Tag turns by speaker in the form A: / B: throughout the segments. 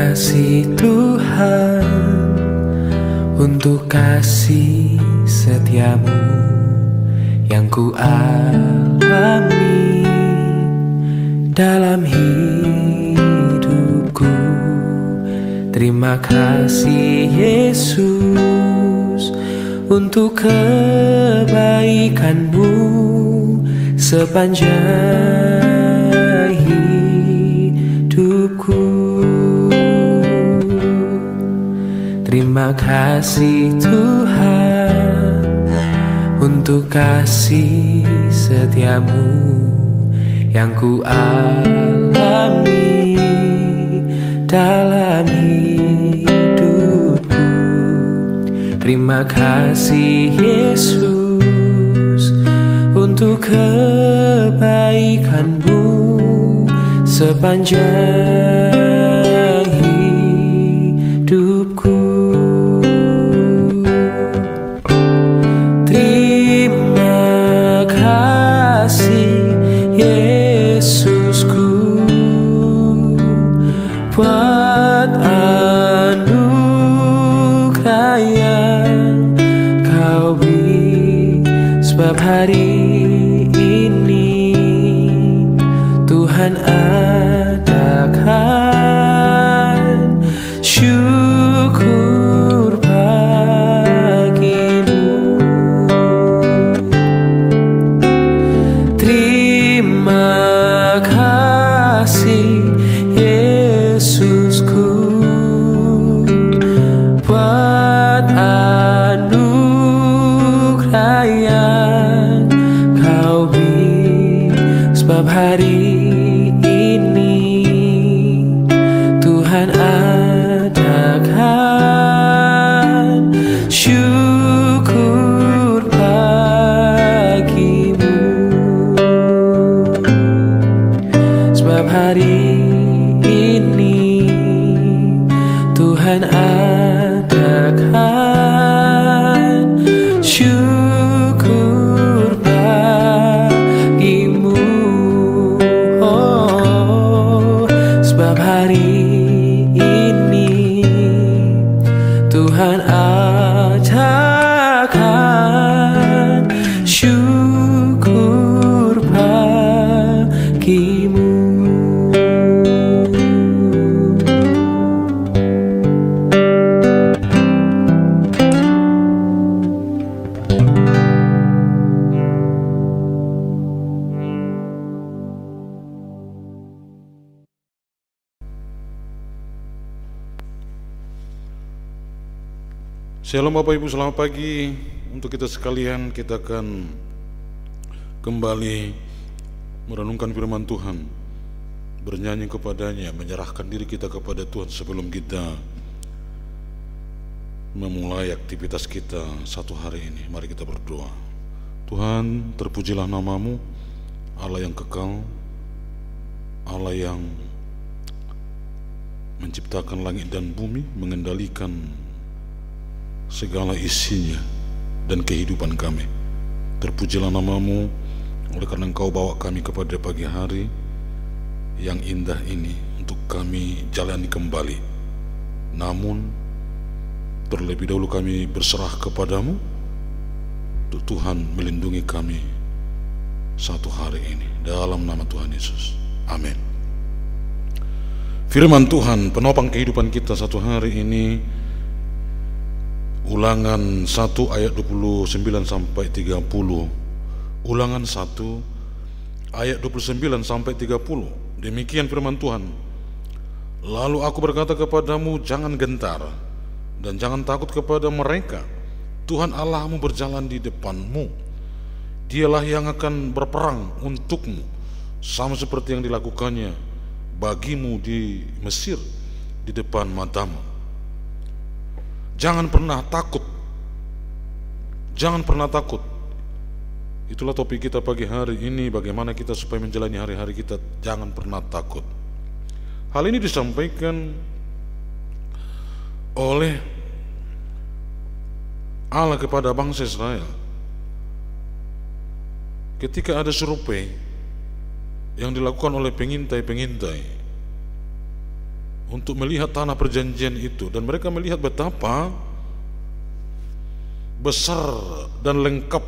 A: kasih Tuhan, untuk kasih setiamu yang ku alami dalam hidupku. Terima kasih Yesus untuk kebaikanmu sepanjang hidupku. Terima kasih Tuhan untuk kasih setiamu yang ku alami dalam hidupku. Terima kasih Yesus untuk kebaikanmu sepanjang hidupku. Terima kasih Yesusku buat anugerah yang kau beri, sebab hari ini Tuhan adakan syukur bagimu. Terima kasih Yesusku buat anugerah yang kau beri, sebab hari ini Tuhan adakan syukur bagimu. Sebab hari ini Tuhan adakan syukur bagimu. Oh, sebab hari ini Tuhan adakan syukur bagimu.
B: Shalom Bapak Ibu, selamat pagi. Untuk kita sekalian, kita akan kembali merenungkan firman Tuhan, bernyanyi kepadanya, menyerahkan diri kita kepada Tuhan sebelum kita memulai aktivitas kita satu hari ini. Mari kita berdoa. Tuhan, terpujilah namamu, Allah yang kekal, Allah yang menciptakan langit dan bumi, mengendalikan segala isinya dan kehidupan kami. Terpujilah namamu, oleh karena Engkau bawa kami kepada pagi hari yang indah ini untuk kami jalani kembali. Namun terlebih dahulu kami berserah kepadamu untuk Tuhan melindungi kami satu hari ini, dalam nama Tuhan Yesus, amin. Firman Tuhan penopang kehidupan kita satu hari ini, Ulangan 1 ayat 29 sampai 30. Ulangan 1 ayat 29 sampai 30. Demikian firman Tuhan. Lalu aku berkata kepadamu, jangan gentar dan jangan takut kepada mereka. Tuhan Allahmu berjalan di depanmu. Dialah yang akan berperang untukmu, sama seperti yang dilakukannya bagimu di Mesir di depan matamu. Jangan pernah takut. Jangan pernah takut. Itulah topik kita pagi hari ini, bagaimana kita supaya menjalani hari-hari kita jangan pernah takut. Hal ini disampaikan oleh Allah kepada bangsa Israel ketika ada survei yang dilakukan oleh pengintai-pengintai untuk melihat tanah perjanjian itu, dan mereka melihat betapa besar dan lengkap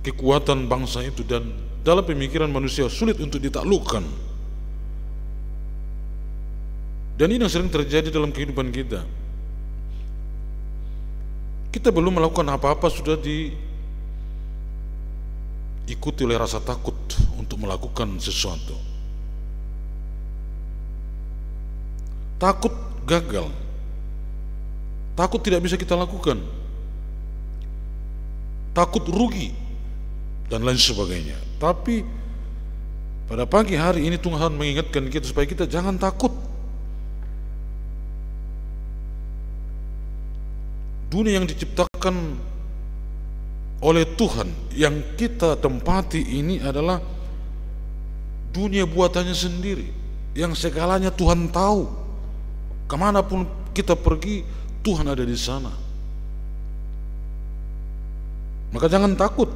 B: kekuatan bangsa itu, dan dalam pemikiran manusia sulit untuk ditaklukkan. Dan ini yang sering terjadi dalam kehidupan kita. Kita belum melakukan apa-apa sudah diikuti oleh rasa takut untuk melakukan sesuatu. Takut gagal, takut tidak bisa kita lakukan, takut rugi, dan lain sebagainya. Tapi pada pagi hari ini Tuhan mengingatkan kita supaya kita jangan takut. Dunia yang diciptakan oleh Tuhan yang kita tempati ini adalah dunia buatannya sendiri, yang segalanya Tuhan tahu. Kemanapun kita pergi, Tuhan ada di sana. Maka jangan takut.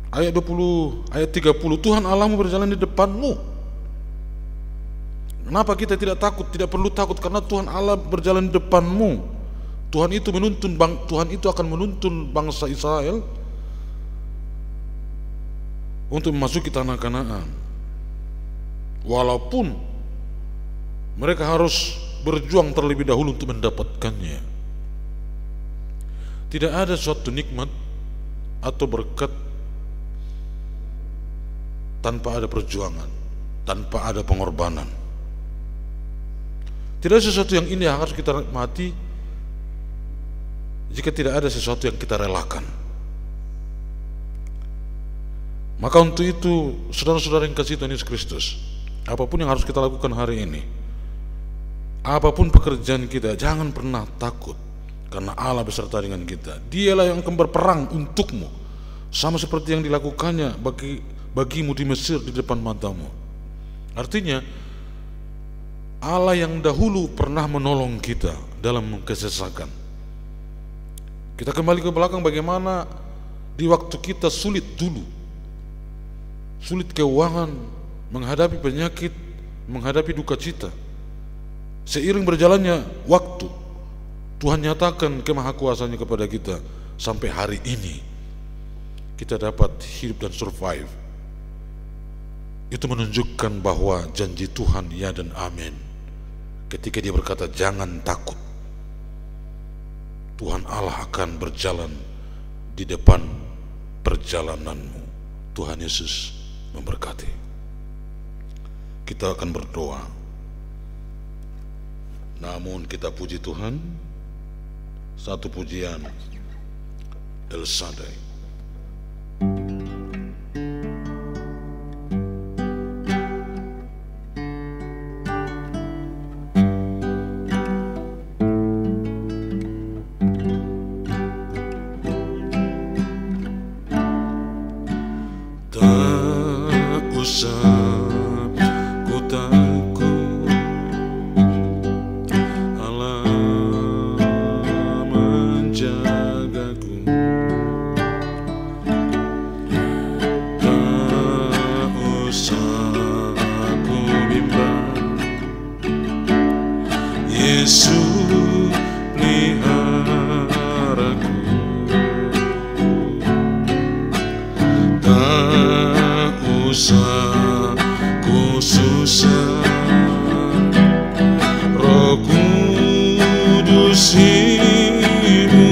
B: Ayat 30, Tuhan Allahmu berjalan di depanmu. Kenapa kita tidak takut? Tidak perlu takut, karena Tuhan Allah berjalan di depanmu. Tuhan itu akan menuntun bangsa Israel untuk memasuki tanah Kanaan. Walaupun mereka harus berjuang terlebih dahulu untuk mendapatkannya. Tidak ada suatu nikmat atau berkat tanpa ada perjuangan, tanpa ada pengorbanan. Tidak ada sesuatu yang indah yang harus kita nikmati jika tidak ada sesuatu yang kita relakan. Maka untuk itu, saudara-saudara yang kasih Tuhan Yesus Kristus, apapun yang harus kita lakukan hari ini, apapun pekerjaan kita, jangan pernah takut, karena Allah beserta dengan kita. Dialah yang akan berperang untukmu, sama seperti yang dilakukannya bagimu di Mesir di depan matamu. Artinya, Allah yang dahulu pernah menolong kita dalam kesesakan. Kita kembali ke belakang, bagaimana di waktu kita sulit dulu, sulit keuangan, menghadapi penyakit, menghadapi duka cita. Seiring berjalannya waktu, Tuhan nyatakan kemahakuasanya kepada kita. Sampai hari ini kita dapat hidup dan survive. Itu menunjukkan bahwa janji Tuhan ya dan amin. Ketika dia berkata jangan takut, Tuhan Allah akan berjalan di depan perjalananmu. Tuhan Yesus memberkati. Kita akan berdoa. Namun kita puji Tuhan, satu pujian El Shaddai. Tak usah ku takut, Allah menjagaku. Tak usah ku bimbang, Yesus peliharaku. Tak usah ku susah, Roh Kudus hiburku.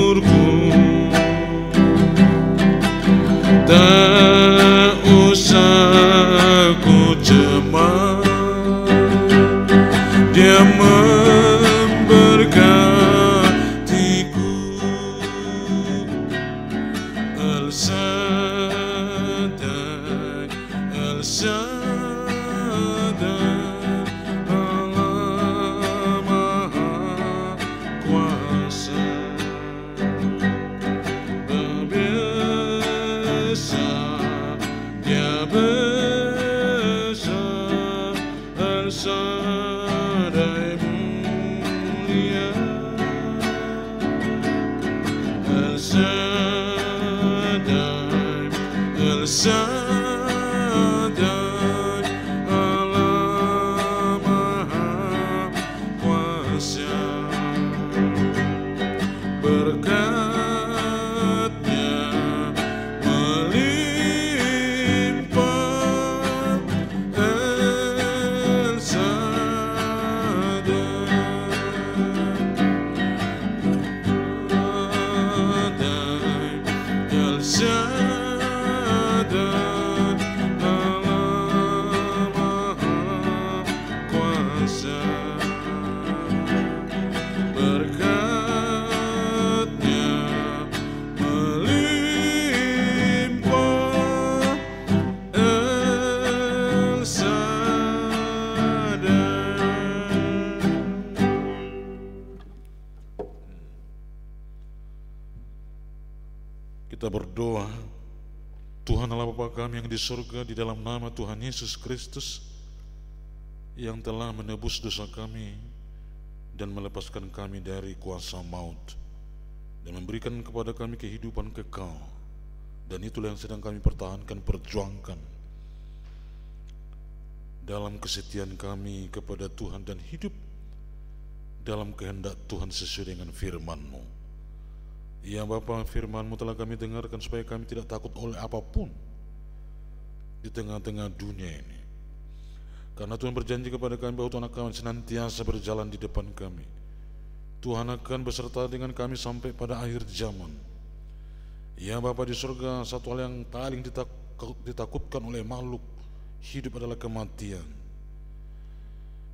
B: Tak usah ku cemas, Dia memberkatiku. El Shaddai, El Shaddai, Allah Maha Kuasa. Besar, Dia besar, El Shaddai mulia. El Shaddai, El Shaddai. dan Allah Maha Kuasa, berkat-Nya melimpah Kita berdoa. Tuhan Allah Bapa kami yang di surga, di dalam nama Tuhan Yesus Kristus yang telah menebus dosa kami dan melepaskan kami dari kuasa maut dan memberikan kepada kami kehidupan kekal, dan itulah yang sedang kami pertahankan, perjuangkan dalam kesetiaan kami kepada Tuhan dan hidup dalam kehendak Tuhan sesuai dengan firman-Mu. Ya Bapa, firman-Mu telah kami dengarkan supaya kami tidak takut oleh apapun di tengah-tengah dunia ini. Karena Tuhan berjanji kepada kami bahwa Tuhan akan senantiasa berjalan di depan kami. Tuhan akan beserta dengan kami sampai pada akhir zaman. Ya Bapa di surga, satu hal yang paling ditakutkan oleh makhluk hidup adalah kematian.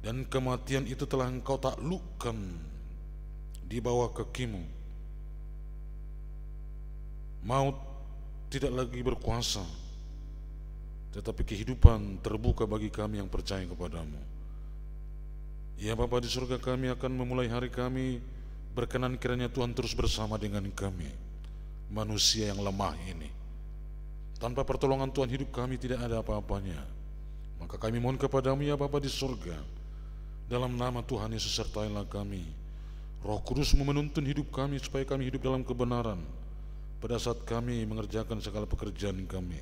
B: Dan kematian itu telah Engkau taklukkan di bawah kaki-Mu. Maut tidak lagi berkuasa, tetapi kehidupan terbuka bagi kami yang percaya kepadamu. Ya Bapa di surga, kami akan memulai hari kami berkenan kiranya Tuhan terus bersama dengan kami, manusia yang lemah ini. Tanpa pertolongan Tuhan hidup kami tidak ada apa-apanya. Maka kami mohon kepadamu ya Bapa di surga, dalam nama Tuhan Yesus sertailah kami. Roh Kudus-Mu menuntun hidup kami supaya kami hidup dalam kebenaran pada saat kami mengerjakan segala pekerjaan kami.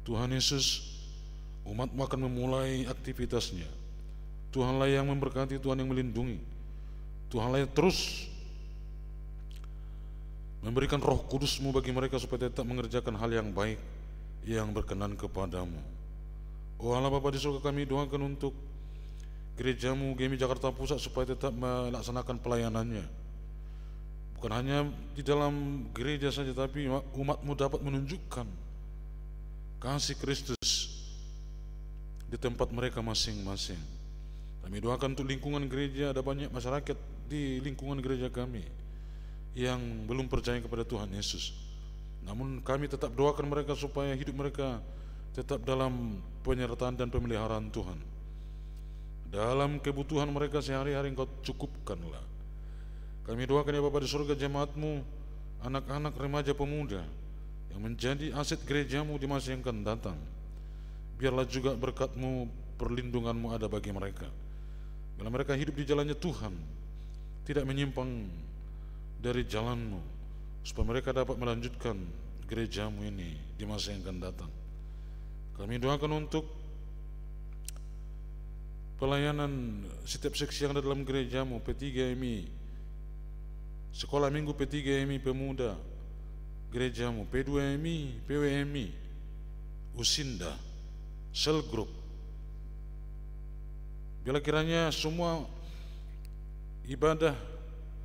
B: Tuhan Yesus, umat-Mu akan memulai aktivitasnya. Tuhanlah yang memberkati, Tuhan yang melindungi. Tuhanlah yang terus memberikan Roh Kudus-Mu bagi mereka supaya tetap mengerjakan hal yang baik yang berkenan kepadamu. Oh Allah Bapa di surga, kami doakan untuk gereja-Mu GMI Jakarta Pusat supaya tetap melaksanakan pelayanannya. Bukan hanya di dalam gereja saja, tapi umat-Mu dapat menunjukkan kasih Kristus di tempat mereka masing-masing. Kami doakan untuk lingkungan gereja, ada banyak masyarakat di lingkungan gereja kami yang belum percaya kepada Tuhan Yesus. Namun kami tetap doakan mereka supaya hidup mereka tetap dalam penyertaan dan pemeliharaan Tuhan. Dalam kebutuhan mereka sehari-hari Engkau cukupkanlah. Kami doakan ya Bapa di surga, jemaat-Mu, anak-anak, remaja, pemuda yang menjadi aset gereja-Mu di masa yang akan datang. Biarlah juga berkat-Mu, perlindungan-Mu ada bagi mereka. Bila mereka hidup di jalannya Tuhan, tidak menyimpang dari jalan-Mu, supaya mereka dapat melanjutkan gereja-Mu ini di masa yang akan datang. Kami doakan untuk pelayanan setiap seksi yang ada dalam gereja-Mu, P3MI, Sekolah Minggu P3MI Pemuda, gereja-Mu, P2MI, PWMI, Usinda, Cell Group. Bila kiranya semua ibadah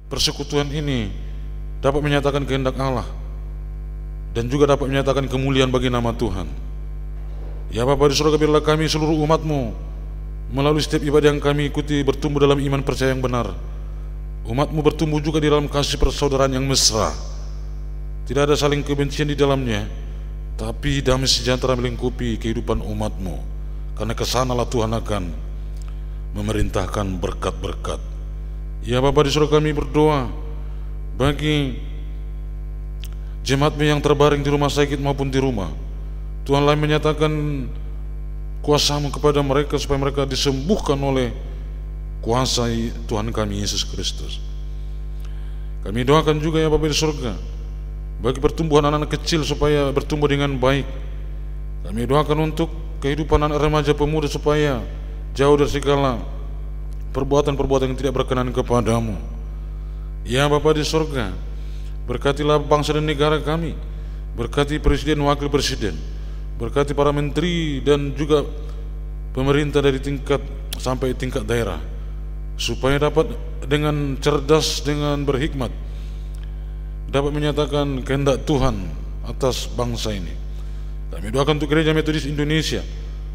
B: persekutuan ini dapat menyatakan kehendak Allah dan juga dapat menyatakan kemuliaan bagi nama Tuhan. Ya Bapa di surga, biarlah kami seluruh umat-Mu melalui setiap ibadah yang kami ikuti bertumbuh dalam iman percaya yang benar. Umat-Mu bertumbuh juga di dalam kasih persaudaraan yang mesra. Tidak ada saling kebencian di dalamnya, tapi damai sejahtera melingkupi kehidupan umat-Mu. Karena kesanalah Tuhan akan memerintahkan berkat-berkat. Ya Bapa di surga, kami berdoa bagi jemaat-Mu yang terbaring di rumah sakit maupun di rumah. Tuhanlah menyatakan kuasa-Mu kepada mereka supaya mereka disembuhkan oleh kuasa Tuhan kami Yesus Kristus. Kami doakan juga ya Bapa di surga bagi pertumbuhan anak-anak kecil supaya bertumbuh dengan baik. Kami doakan untuk kehidupan anak remaja pemuda supaya jauh dari segala perbuatan-perbuatan yang tidak berkenan kepadamu. Ya Bapa di surga, berkatilah bangsa dan negara kami, berkati presiden, wakil presiden, berkati para menteri dan juga pemerintah dari tingkat sampai tingkat daerah, supaya dapat dengan cerdas, dengan berhikmat dapat menyatakan kehendak Tuhan atas bangsa ini. Kami doakan untuk Gereja Metodis Indonesia,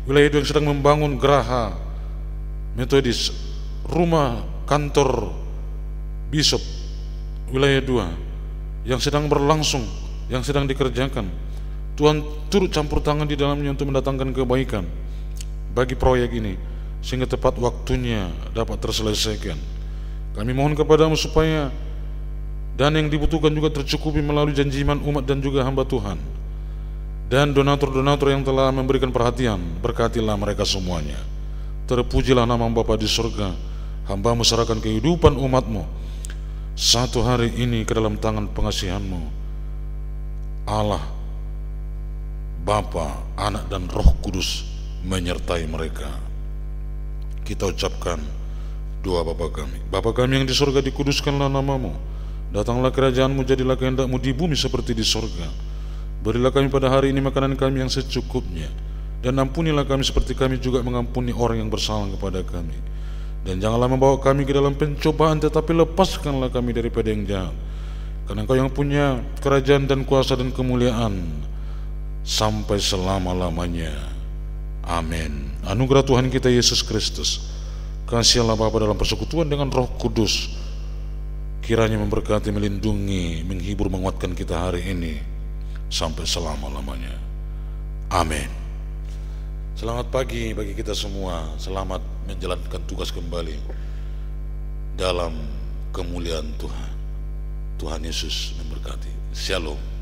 B: wilayah itu yang sedang membangun geraha Metodis, rumah kantor Bishop wilayah 2 yang sedang berlangsung, yang sedang dikerjakan. Tuhan turut campur tangan di dalamnya untuk mendatangkan kebaikan bagi proyek ini, sehingga tepat waktunya dapat terselesaikan. Kami mohon kepadamu supaya dana yang dibutuhkan juga tercukupi melalui janji iman umat dan juga hamba Tuhan. Dan donatur-donatur yang telah memberikan perhatian, berkatilah mereka semuanya. Terpujilah nama Bapa di surga. Hamba-Mu serahkan kehidupan umat-Mu satu hari ini ke dalam tangan pengasihan-Mu. Allah, Bapa, Anak dan Roh Kudus menyertai mereka. Kita ucapkan doa Bapa kami. Bapa kami yang di surga, dikuduskanlah nama-Mu. Datanglah kerajaan-Mu, jadilah kehendak-Mu di bumi seperti di surga. Berilah kami pada hari ini makanan kami yang secukupnya, dan ampunilah kami seperti kami juga mengampuni orang yang bersalah kepada kami. Dan janganlah membawa kami ke dalam pencobaan, tetapi lepaskanlah kami daripada yang jahat. Karena Engkau yang punya kerajaan dan kuasa dan kemuliaan sampai selama-lamanya. Amin. Anugerah Tuhan kita Yesus Kristus, kasih Allah Bapa dalam persekutuan dengan Roh Kudus, kiranya memberkati, melindungi, menghibur, menguatkan kita hari ini sampai selama-lamanya. Amin. Selamat pagi bagi kita semua. Selamat menjalankan tugas kembali dalam kemuliaan Tuhan. Tuhan Yesus memberkati. Shalom.